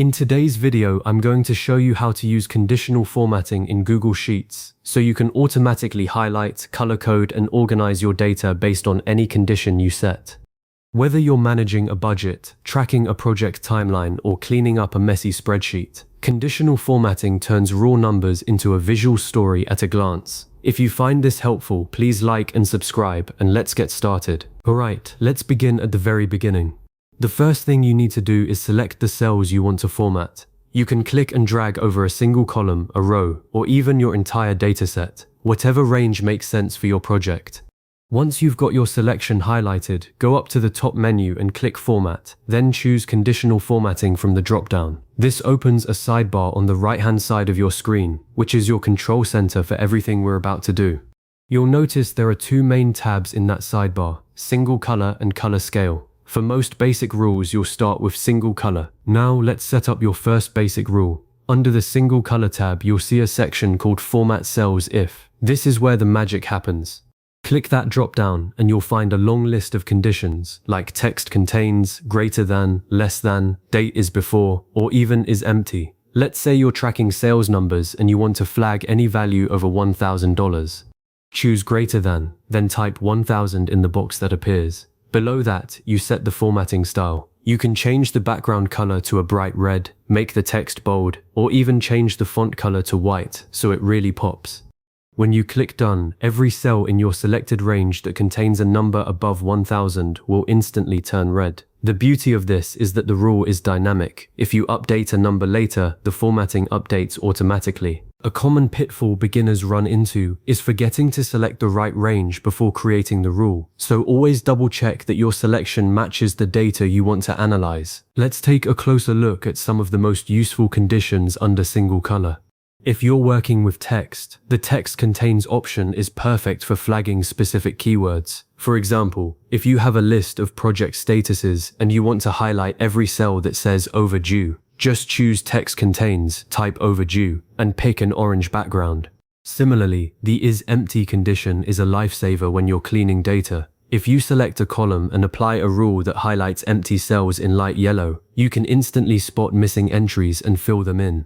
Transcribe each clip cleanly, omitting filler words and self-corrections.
In today's video, I'm going to show you how to use conditional formatting in Google Sheets so you can automatically highlight, color code, and organize your data based on any condition you set. Whether you're managing a budget, tracking a project timeline, or cleaning up a messy spreadsheet, conditional formatting turns raw numbers into a visual story at a glance. If you find this helpful, please like and subscribe, and let's get started. Alright, let's begin at the very beginning. The first thing you need to do is select the cells you want to format. You can click and drag over a single column, a row, or even your entire dataset, whatever range makes sense for your project. Once you've got your selection highlighted, go up to the top menu and click Format, then choose Conditional Formatting from the drop-down. This opens a sidebar on the right-hand side of your screen, which is your control center for everything we're about to do. You'll notice there are two main tabs in that sidebar, Single Color and Color Scale. For most basic rules, you'll start with single color. Now let's set up your first basic rule. Under the single color tab, you'll see a section called Format Cells If. This is where the magic happens. Click that drop down and you'll find a long list of conditions like text contains, greater than, less than, date is before, or even is empty. Let's say you're tracking sales numbers and you want to flag any value over $1,000. Choose greater than, then type 1,000 in the box that appears. Below that, you set the formatting style. You can change the background color to a bright red, make the text bold, or even change the font color to white so it really pops. When you click Done, every cell in your selected range that contains a number above 1,000 will instantly turn red. The beauty of this is that the rule is dynamic. If you update a number later, the formatting updates automatically. A common pitfall beginners run into is forgetting to select the right range before creating the rule. So always double check that your selection matches the data you want to analyze. Let's take a closer look at some of the most useful conditions under single color. If you're working with text, the text contains option is perfect for flagging specific keywords. For example, if you have a list of project statuses and you want to highlight every cell that says overdue, just choose text contains, type overdue, and pick an orange background. Similarly, the is empty condition is a lifesaver when you're cleaning data. If you select a column and apply a rule that highlights empty cells in light yellow, you can instantly spot missing entries and fill them in.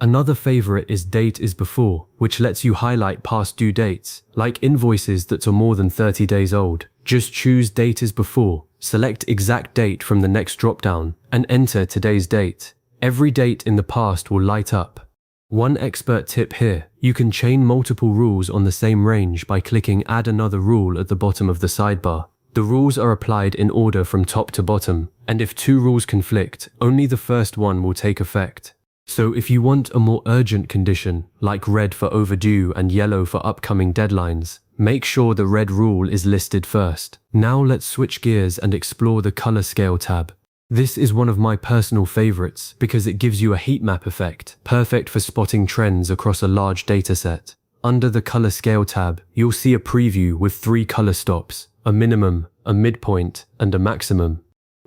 Another favorite is date is before, which lets you highlight past due dates, like invoices that are more than 30 days old. Just choose date is before, select exact date from the next drop-down, and enter today's date. Every date in the past will light up. One expert tip here, you can chain multiple rules on the same range by clicking Add Another Rule at the bottom of the sidebar. The rules are applied in order from top to bottom, and if two rules conflict, only the first one will take effect. So if you want a more urgent condition, like red for overdue and yellow for upcoming deadlines, make sure the red rule is listed first. Now let's switch gears and explore the color scale tab. This is one of my personal favorites because it gives you a heat map effect, perfect for spotting trends across a large dataset. Under the color scale tab, you'll see a preview with 3 color stops, a minimum, a midpoint, and a maximum.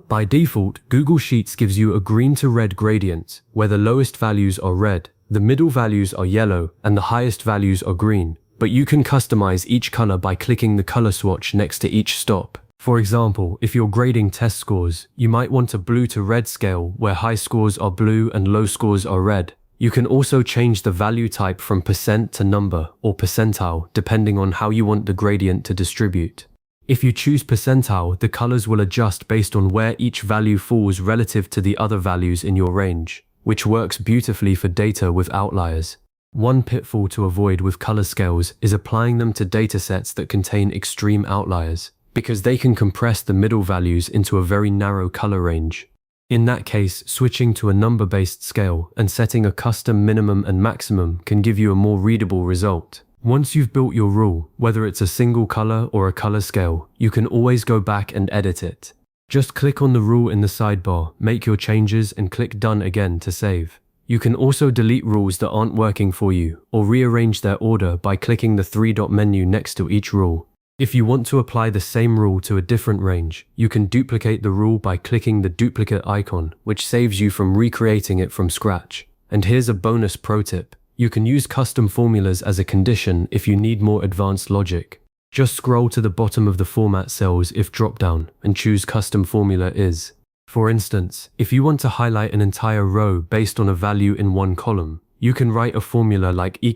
By default, Google Sheets gives you a green to red gradient, where the lowest values are red, the middle values are yellow, and the highest values are green. But you can customize each color by clicking the color swatch next to each stop. For example, if you're grading test scores, you might want a blue to red scale where high scores are blue and low scores are red. You can also change the value type from percent to number or percentile depending on how you want the gradient to distribute. If you choose percentile, the colors will adjust based on where each value falls relative to the other values in your range, which works beautifully for data with outliers. One pitfall to avoid with color scales is applying them to datasets that contain extreme outliers, because they can compress the middle values into a very narrow color range. In that case, switching to a number-based scale and setting a custom minimum and maximum can give you a more readable result. Once you've built your rule, whether it's a single color or a color scale, you can always go back and edit it. Just click on the rule in the sidebar, make your changes, and click Done again to save. You can also delete rules that aren't working for you, or rearrange their order by clicking the 3-dot menu next to each rule. If you want to apply the same rule to a different range, you can duplicate the rule by clicking the duplicate icon, which saves you from recreating it from scratch. And here's a bonus pro tip. You can use custom formulas as a condition if you need more advanced logic. Just scroll to the bottom of the Format Cells If dropdown and choose Custom Formula Is. For instance, if you want to highlight an entire row based on a value in one column, you can write a formula like $,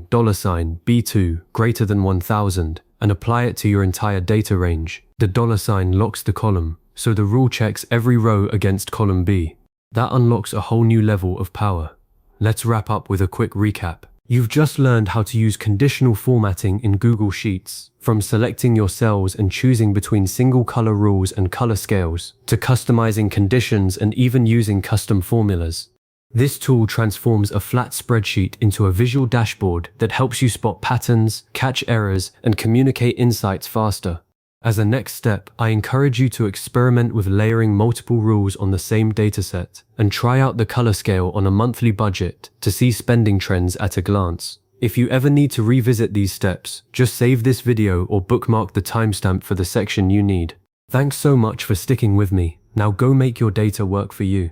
$B2 greater than 1000 and apply it to your entire data range. The $sign locks the column, so the rule checks every row against column B. That unlocks a whole new level of power. Let's wrap up with a quick recap. You've just learned how to use conditional formatting in Google Sheets, from selecting your cells and choosing between single color rules and color scales, to customizing conditions and even using custom formulas. This tool transforms a flat spreadsheet into a visual dashboard that helps you spot patterns, catch errors, and communicate insights faster. As a next step, I encourage you to experiment with layering multiple rules on the same dataset and try out the color scale on a monthly budget to see spending trends at a glance. If you ever need to revisit these steps, just save this video or bookmark the timestamp for the section you need. Thanks so much for sticking with me. Now go make your data work for you.